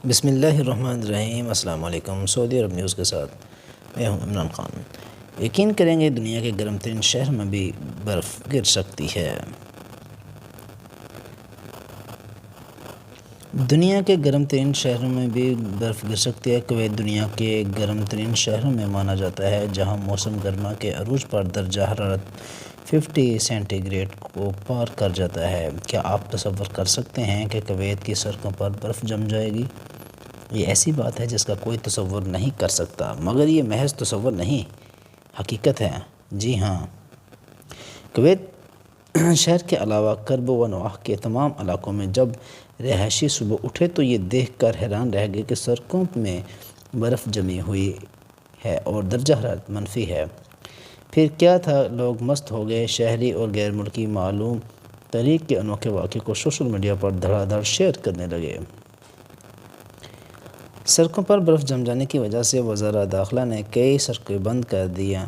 بسم اللہ الرحمن الرحیم۔ السلام علیکم۔ سعودی عرب نیوز کے ساتھ میں ہوں عمران خان۔ یقین کریں گے دنیا کے گرم ترین شہر میں بھی برف گر سکتی ہے۔ دنیا کے گرم ترین شہروں میں بھی برف گر سکتی ہے۔ کویت دنیا کے گرم ترین شہروں میں مانا جاتا ہے، جہاں موسم گرما کے عروج پر درجہ حرارت 50 سینٹی گریڈ کو پار کر جاتا ہے۔ کیا آپ تصور کر سکتے ہیں کہ کویت کی سڑکوں پر برف جم جائے گی؟ یہ ایسی بات ہے جس کا کوئی تصور نہیں کر سکتا، مگر یہ محض تصور نہیں، حقیقت ہے۔ جی ہاں، کویت شہر کے علاوہ کرب و نواح کے تمام علاقوں میں جب رہائشی صبح اٹھے تو یہ دیکھ کر حیران رہ گئے کہ سڑکوں میں برف جمی ہوئی ہے اور درجہ حرارت منفی ہے۔ پھر کیا تھا، لوگ مست ہو گئے۔ شہری اور غیر ملکی معلوم طریق کے انوکھے واقعے کو سوشل میڈیا پر دھڑا دھڑ شیئر کرنے لگے۔ سڑکوں پر برف جم جانے کی وجہ سے وزارت داخلہ نے کئی سڑکیں بند کر دیں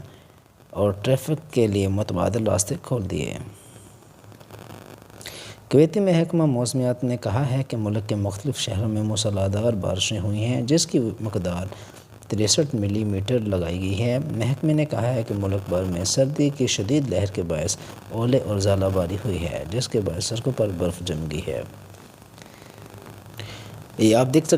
اور ٹریفک کے لیے متبادل راستے کھول دیے۔ کویتی محکمہ موسمیات نے کہا ہے کہ ملک کے مختلف شہروں میں موسلا دھار بارشیں ہوئی ہیں، جس کی مقدار 63 ملی میٹر لگائی گئی ہے۔ محکمے نے کہا ہے کہ ملک بھر میں سردی کی شدید لہر کے باعث اولے اور ژالہ باری ہوئی ہے، جس کے باعث سڑکوں پر برف جم گئی ہے۔ یہ آپ دیکھ سکتے